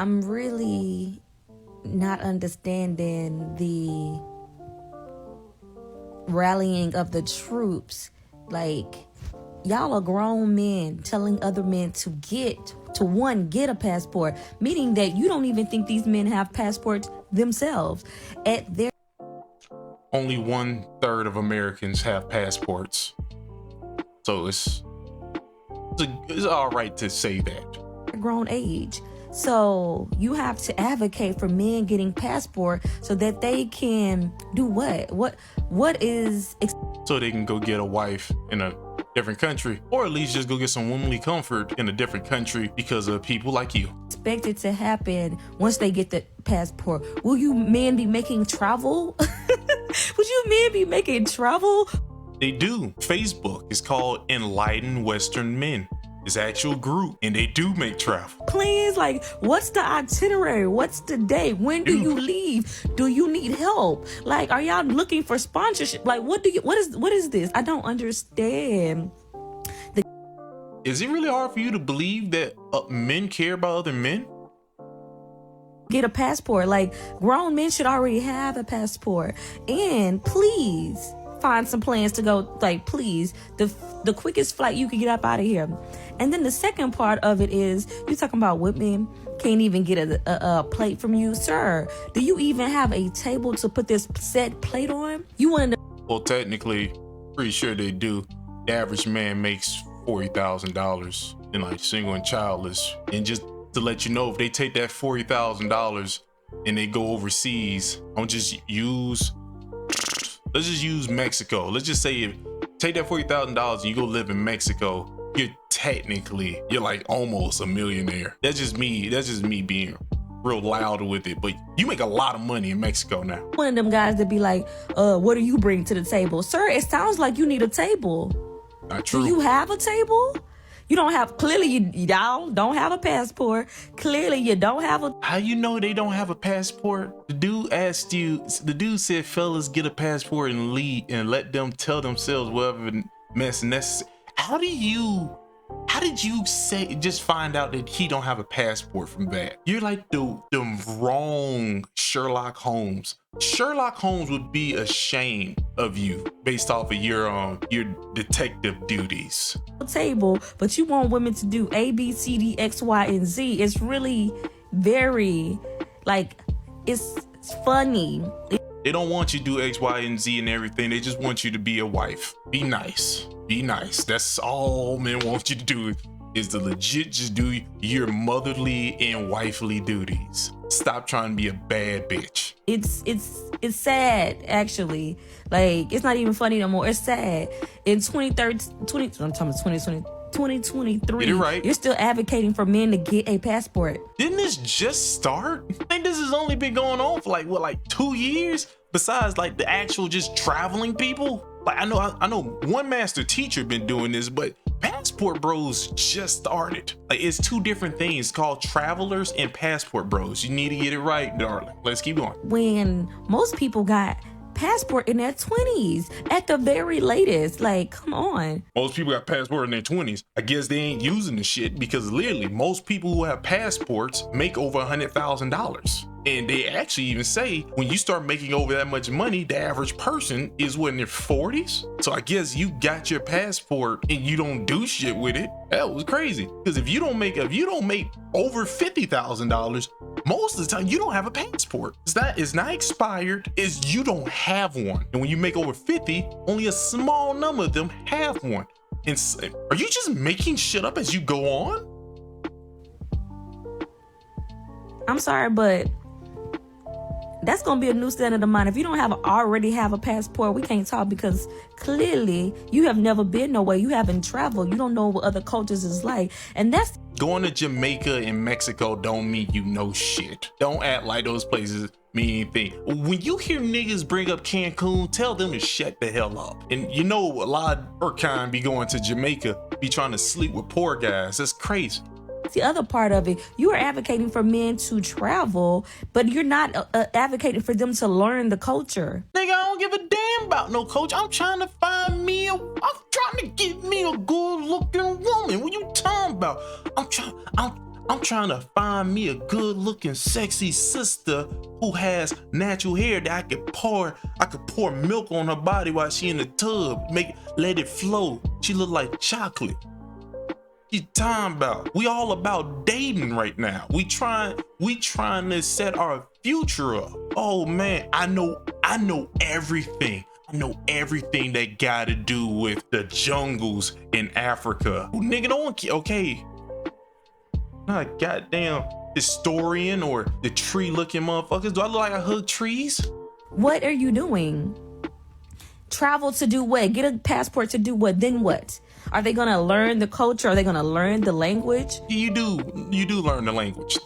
I'm really not understanding the rallying of the troops. Like, y'all are grown men telling other men to get a passport, meaning that you don't even think these men have passports themselves. At their only 1/3 of Americans have passports, so it's all right to say that. Grown age. So you have to advocate for men getting passport so that they can do what is so they can go get a wife in a different country, or at least just go get some womanly comfort in a different country because of people like you. Expected to happen once they get the passport. Will you men be making travel? Would you men be making travel? They do. Facebook is called Enlightened Western Men. It's an actual group, and they do make travel. Plans, like, what's the itinerary? What's the day? When do you leave? Do you need help? Like, are y'all looking for sponsorship? Like, what is this? I don't understand. Is it really hard for you to believe that men care about other men? Get a passport. Like, grown men should already have a passport. And please find some plans to go, like, please, the quickest flight you can get up out of here. And then the second part of it is, you're talking about women can't even get a plate from you. Sir, do you even have a table to put this set plate on? You want to... Well, technically, pretty sure they do. The average man makes $40,000 in, like, single and childless. And just to let you know, if they take that $40,000 and they go overseas, let's just use Mexico. Let's just say, take that $40,000 and you go live in Mexico, you're like almost a millionaire. That's just me being real loud with it, but you make a lot of money in Mexico now. One of them guys that be like, what do you bring to the table? Sir, it sounds like you need a table. Not true. Do you have a table? You don't have, clearly y'all don't have a passport. Clearly you don't have a... How you know they don't have a passport? The dude said, fellas, get a passport and lead and let them tell themselves whatever mess necessary. How did you just find out that he don't have a passport from that? You're like the wrong Sherlock Holmes. Sherlock Holmes would be ashamed of you based off of your detective duties. Table, but you want women to do A, B, C, D, X, Y, and Z. It's really very, like, it's funny. They don't want you to do X, Y, and Z and everything. They just want you to be a wife. Be nice. Be nice. That's all men want you to do, is to legit just do your motherly and wifely duties. Stop trying to be a bad bitch. It's sad, actually. Like, it's not even funny no more. It's sad. In 2023, Get it right. You're still advocating for men to get a passport. Didn't this just start? I think this has only been going on for like 2 years. Besides, like, the actual just traveling people. Like, I know one master teacher been doing this, but passport bros just started. Like, it's two different things called travelers and passport bros. You need to get it right, darling. Let's keep going. When most people got passport in their 20s at the very latest. Like, come on. Most people got passport in their 20s. I guess they ain't using the shit because literally most people who have passports make over $100,000. And they actually even say when you start making over that much money, the average person is what, in their 40s? So I guess you got your passport and you don't do shit with it. That was crazy. Because if you don't make over $50,000, most of the time you don't have a passport. It's not expired, it's you don't have one. And when you make over 50, only a small number of them have one. And are you just making shit up as you go on? I'm sorry, but that's gonna be a new standard of mine. If you don't already have a passport, we can't talk, because clearly you have never been nowhere. You haven't traveled. You don't know what other cultures is like. And that's going to Jamaica and Mexico don't mean you know shit. Don't act like those places mean anything. When you hear niggas bring up Cancun, tell them to shut the hell up. And you know, a lot of our kind be going to Jamaica, be trying to sleep with poor guys. That's crazy. the other part of it. You are advocating for men to travel, but you're not advocating for them to learn the culture. Nigga, I don't give a damn about no culture. I'm trying to find me I'm trying to get me a good looking woman. What you talking about? I'm trying to find me a good looking, sexy sister who has natural hair that I could pour milk on her body while she in the tub, let it flow. She look like chocolate. You talking about? We all about dating right now. We trying to set our future up. Oh man, I know everything. I know everything that got to do with the jungles in Africa. Ooh, nigga, no one okay. Not a goddamn historian or the tree looking motherfuckers. Do I look like I hug trees? What are you doing? Travel to do what? Get a passport to do what? Then what? Are they gonna learn the culture? Are they gonna learn the language? You do learn the language.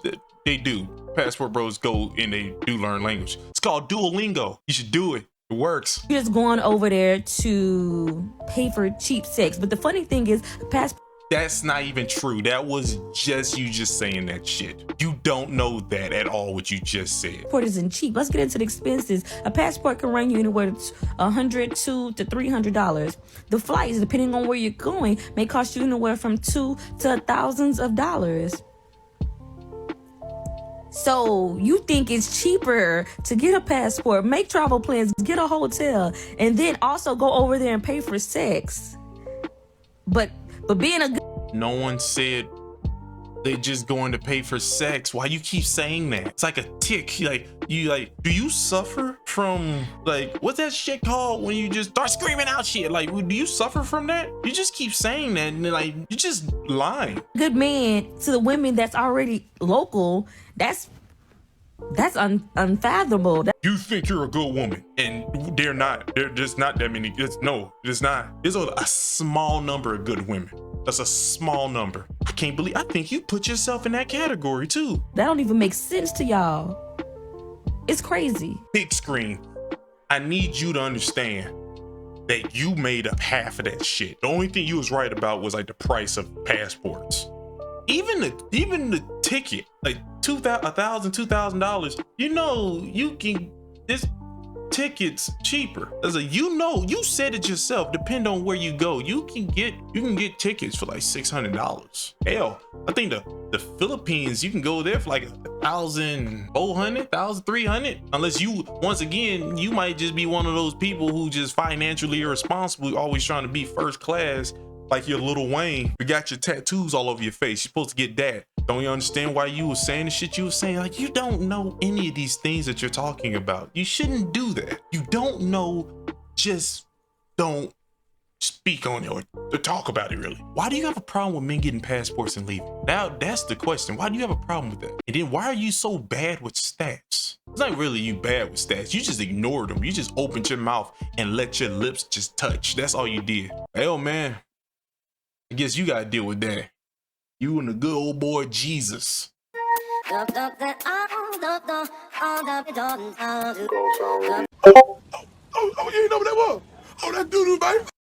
They do. Passport bros go and they do learn language. It's called Duolingo. You should do it. It works. You're just going over there to pay for cheap sex. But the funny thing is, passport. That's not even true. That was just you just saying that shit. You don't know that at all, what you just said. Passport isn't cheap. Let's get into the expenses. A passport can run you anywhere $100 to $300. The flights, depending on where you're going, may cost you anywhere from $2 to thousands of dollars. So you think it's cheaper to get a passport, make travel plans, get a hotel, and then also go over there and pay for sex. But being a no one said they're just going to pay for sex. Why you keep saying that? It's like a tick. Do you suffer from what's that shit called when you just start screaming out shit? Like, do you suffer from that? You just keep saying that and you just lying. Good man to the women that's already local. That's unfathomable. You think you're a good woman, and they're not. They're just not that many. There's not. There's a small number of good women. That's a small number. I can't believe. I think you put yourself in that category too. That don't even make sense to y'all. It's crazy. Big screen. I need you to understand that you made up half of that shit. The only thing you was right about was the price of passports. Even the ticket, $2,000. You can this ticket's cheaper. You said it yourself. Depend on where you go, you can get tickets for $600. Hell, I think the Philippines, you can go there for $1,400, $1,300. Unless once again, you might just be one of those people who just financially irresponsible, always trying to be first class. Like your Lil Wayne, you got your tattoos all over your face. You're supposed to get that. Don't you understand why you were saying the shit you were saying? You don't know any of these things that you're talking about. You shouldn't do that. You don't know, just don't speak on it or talk about it, really. Why do you have a problem with men getting passports and leaving? Now, that's the question. Why do you have a problem with that? And then why are you so bad with stats? It's not really you bad with stats. You just ignored them. You just opened your mouth and let your lips just touch. That's all you did. Hell, man. I guess you gotta deal with that. You and the good old boy Jesus. Oh, you ain't know what that was? Oh, that doo-doo, baby.